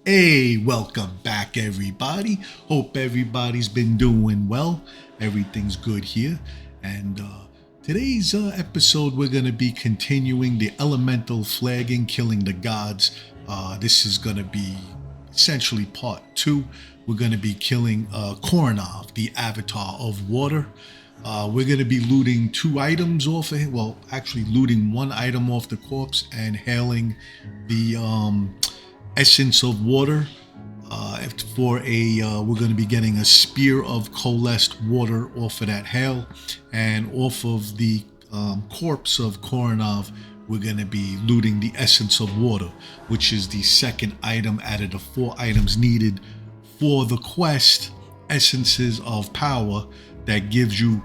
Hey, welcome back, everybody. Hope everybody's been doing well. Everything's good here. And today's episode, we're going to be continuing the elemental flagging, killing the gods. This is going to be essentially part 2. We're going to be killing Koronov, the avatar of water. We're going to be looting 2 items off of him. Well, actually looting 1 item off the corpse and hailing the essence of water. We're going to be getting a spear of coalesced water off of that hail, and off of the corpse of Koronov, we're going to be looting the essence of water, which is the second item out of the 4 items needed for the quest, Essences of Power, that gives you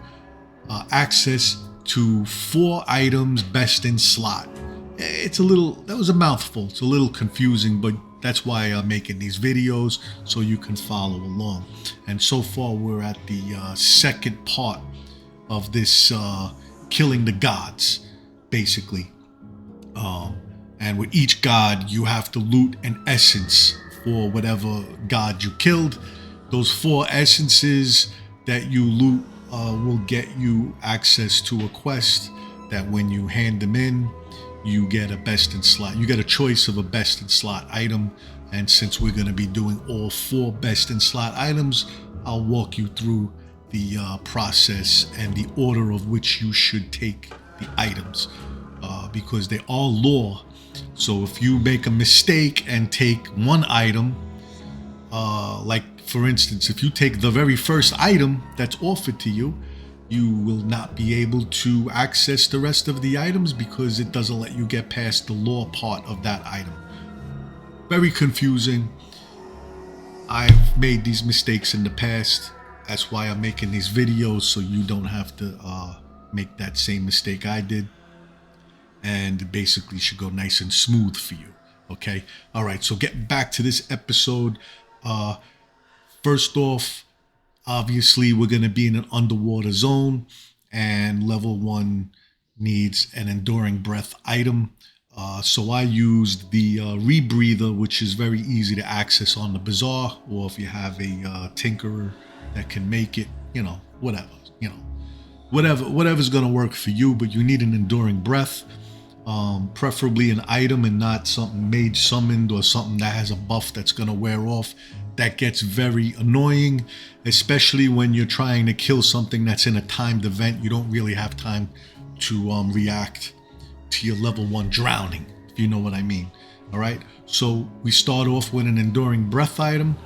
access to 4 items best in slot. That was a mouthful. It's a little confusing, but that's why I'm making these videos, so you can follow along. And so far, we're at the second part of this killing the gods, basically. And with each god, you have to loot an essence for whatever god you killed. Those 4 essences that you loot will get you access to a quest that when you hand them in, you get a best in slot. You get a choice of a best in slot item. And since we're going to be doing all 4 best in slot items, I'll walk you through the process and the order of which you should take the items, because they are lore. So if you make a mistake and take one item, like for instance, if you take the very first item that's offered to you, you will not be able to access the rest of the items because it doesn't let you get past the lore part of that item. Very confusing. I've made these mistakes in the past. That's why I'm making these videos, so you don't have to make that same mistake I did. And it basically should go nice and smooth for you. Okay? All right, so getting back to this episode. First off, obviously, we're going to be in an underwater zone, and level 1 needs an enduring breath item. So I used the rebreather, which is very easy to access on the bazaar, or if you have a tinkerer that can make it, whatever's going to work for you. But you need an enduring breath, preferably an item and not something mage summoned or something that has a buff that's going to wear off. That gets very annoying, especially when you're trying to kill something that's in a timed event. You don't really have time to react to your level 1 drowning, if you know what I mean. All right, so we start off with an enduring breath item.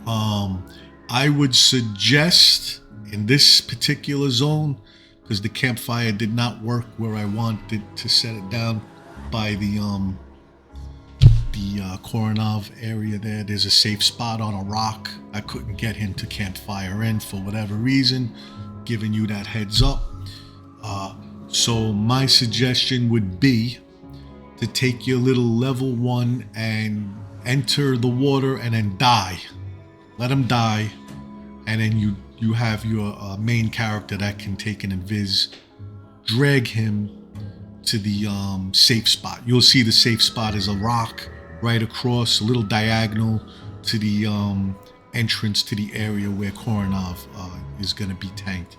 I would suggest in this particular zone, because the campfire did not work where I wanted to set it down by the Koronov area there's a safe spot on a rock. I couldn't get him to campfire in for whatever reason, giving you that heads up. So my suggestion would be to take your little level 1 and enter the water and then die. Let him die, and then you have your main character that can take an invis, drag him to the safe spot. You'll see the safe spot is a rock right across, a little diagonal to the entrance to the area where Koronov is going to be tanked.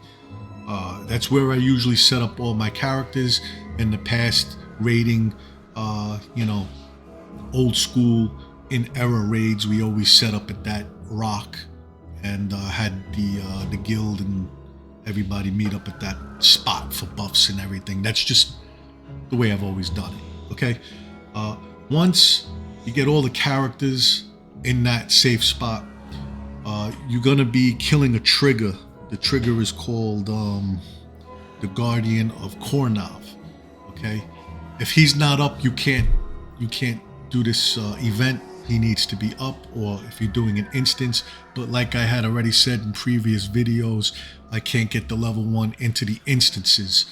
That's where I usually set up all my characters. In the past, raiding, old school in era raids, we always set up at that rock and had the guild and everybody meet up at that spot for buffs and everything. That's just the way I've always done it. Okay, once you get all the characters in that safe spot, you're gonna be killing a trigger. The trigger is called the Guardian of Koronov. Okay, if he's not up, you can't do this event. He needs to be up, or if you're doing an instance. But like I had already said in previous videos, I can't get the level 1 into the instances.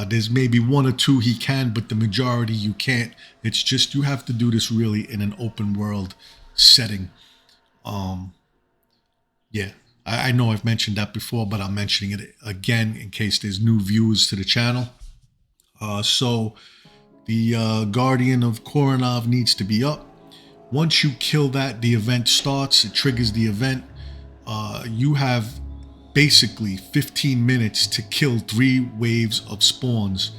There's maybe 1 or 2 he can, but the majority you can't. It's just you have to do this really in an open world setting. Yeah, I know I've mentioned that before, but I'm mentioning it again in case there's new viewers to the channel. So the Guardian of Koronov needs to be up. Once you kill that, the event starts. It triggers the event. You have basically 15 minutes to kill 3 waves of spawns,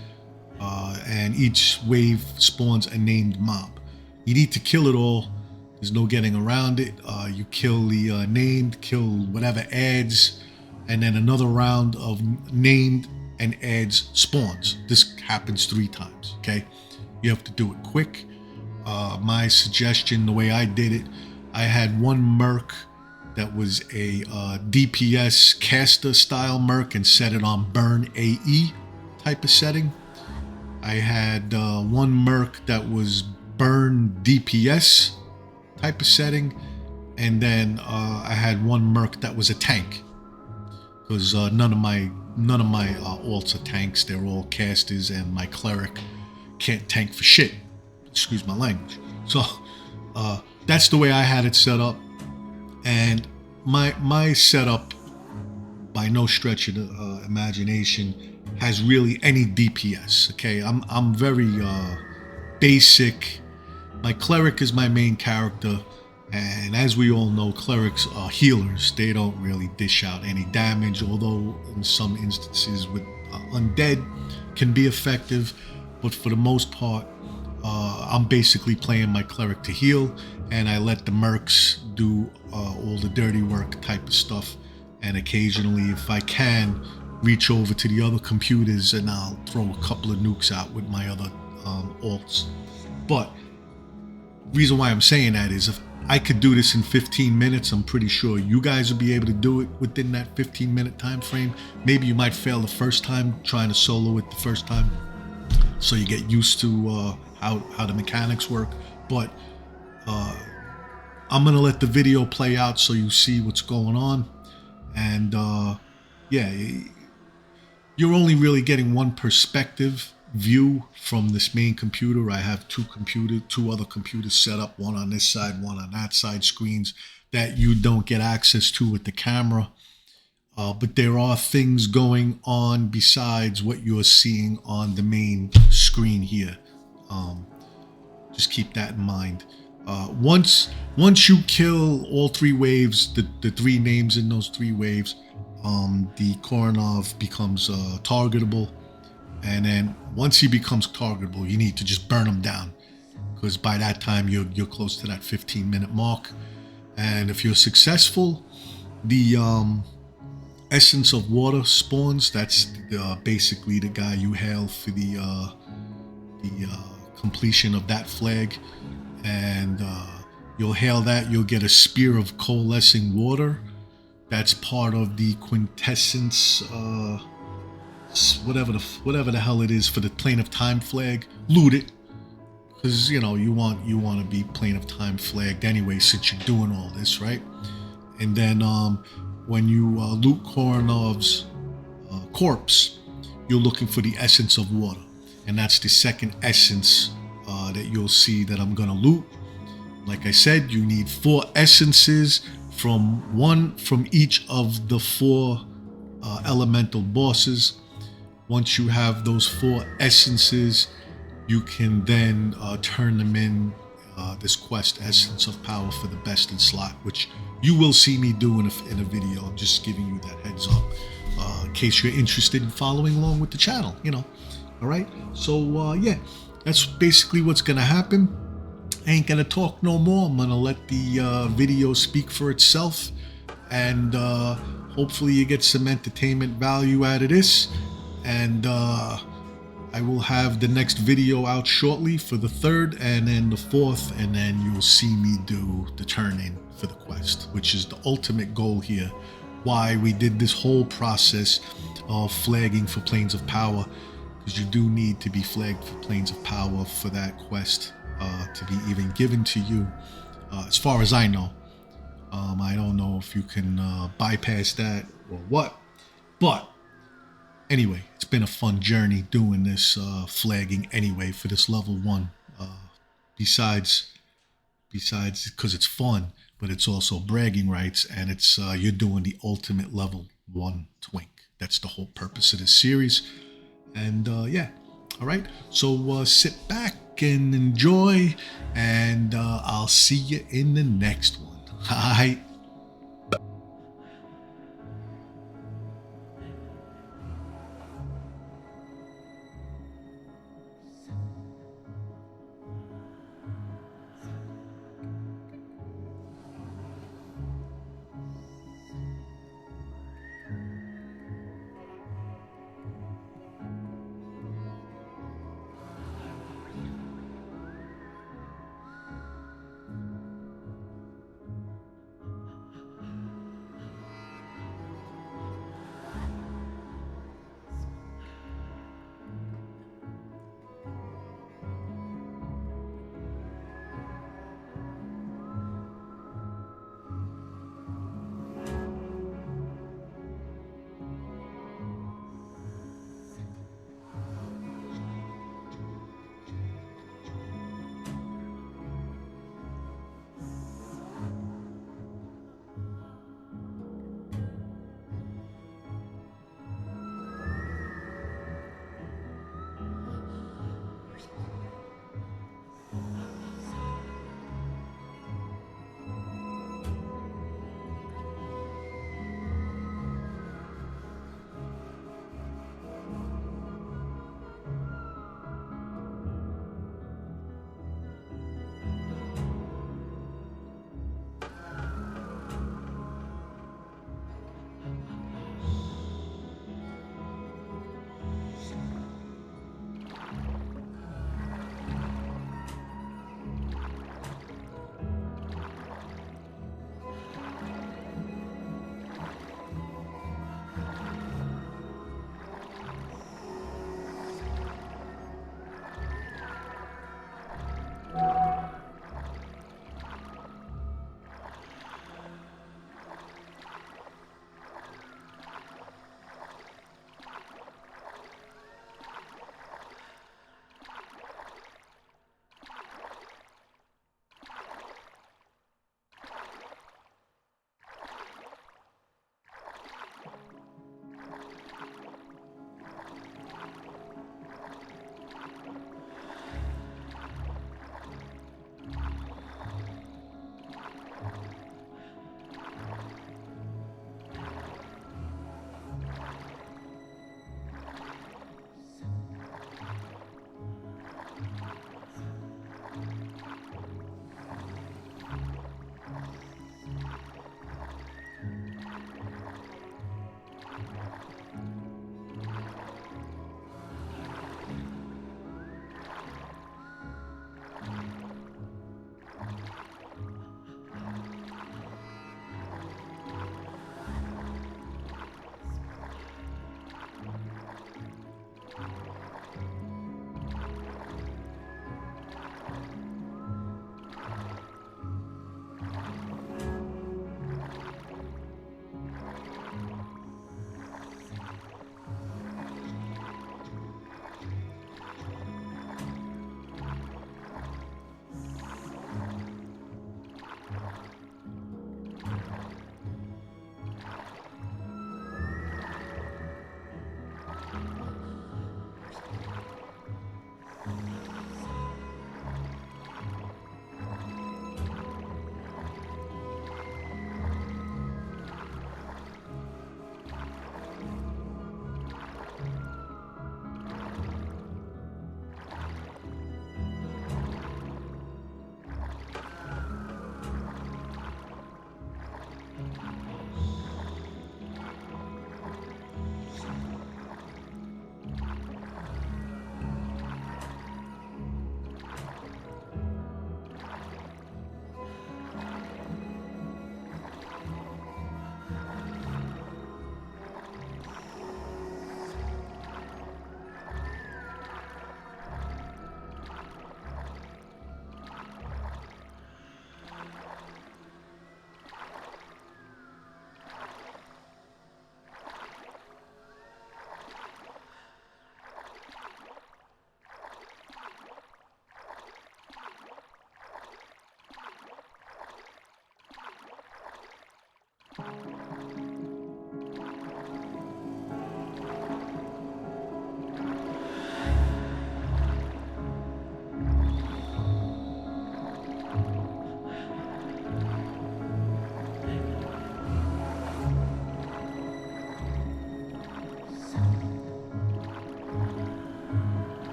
and each wave spawns a named mob. You need to kill it all. There's no getting around it. You kill the named, kill whatever adds, and then another round of named and adds spawns. This happens 3 times, okay? You have to do it quick. My suggestion, the way I did it, I had one merc that was a DPS caster style merc and set it on burn AE type of setting. I had one merc that was burn DPS type of setting, and then I had one merc that was a tank, because none of my alts are tanks. They're all casters, and my cleric can't tank for shit. Excuse my language. So that's the way I had it set up, and my setup, by no stretch of the imagination, has really any DPS. Okay, I'm very basic. My cleric is my main character, and as we all know, clerics are healers. They don't really dish out any damage, although in some instances with undead can be effective, but for the most part, I'm basically playing my cleric to heal, and I let the mercs do all the dirty work type of stuff, and occasionally, if I can, reach over to the other computers and I'll throw a couple of nukes out with my other alts. But reason why I'm saying that is, if I could do this in 15 minutes, I'm pretty sure you guys will be able to do it within that 15-minute time frame. Maybe you might fail the first time trying to solo it the first time, so you get used to how the mechanics work. But I'm gonna let the video play out so you see what's going on, and yeah, you're only really getting one perspective view from this main computer. I have two other computers set up, one on this side, one on that side, screens that you don't get access to with the camera. But there are things going on besides what you're seeing on the main screen here. Just keep that in mind. Once you kill all 3 waves, the 3 names in those 3 waves, the Koronov becomes targetable. And then once he becomes targetable, you need to just burn him down, because by that time you're close to that 15-minute mark. And if you're successful, the essence of water spawns. That's basically the guy you hail for the completion of that flag, and you'll hail that. You'll get a spear of coalescing water. That's part of the quintessence, whatever the hell it is, for the plane of time flag. Loot it, because you want to be plane of time flagged anyway, since you're doing all this, right? And then when you loot Koronov's corpse, you're looking for the essence of water, and that's the second essence that you'll see that I'm gonna loot. Like I said, you need 4 essences, one from each of the 4 elemental bosses. Once you have those 4 essences, you can then turn them in this quest, Essence of Power for the best in slot, which you will see me do in a video. I'm just giving you that heads up in case you're interested in following along with the channel, all right? So yeah, that's basically what's gonna happen. I ain't gonna talk no more. I'm gonna let the video speak for itself, and hopefully you get some entertainment value out of this. And I will have the next video out shortly for the 3rd and then the 4th, and then you'll see me do the turn-in for the quest, which is the ultimate goal here. Why we did this whole process of flagging for Planes of Power, because you do need to be flagged for Planes of Power for that quest to be even given to you, as far as I know. I don't know if you can bypass that or what, but anyway, it's been a fun journey doing this flagging anyway for this level 1. Besides because it's fun, but it's also bragging rights, and it's you're doing the ultimate level 1 Twink. That's the whole purpose of this series. And yeah, all right. So sit back and enjoy, and I'll see you in the next one. All right.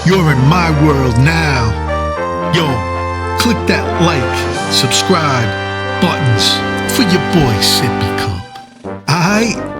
You're in my world now. Yo, click that like, subscribe buttons for your boy Sippy Cup. Aight?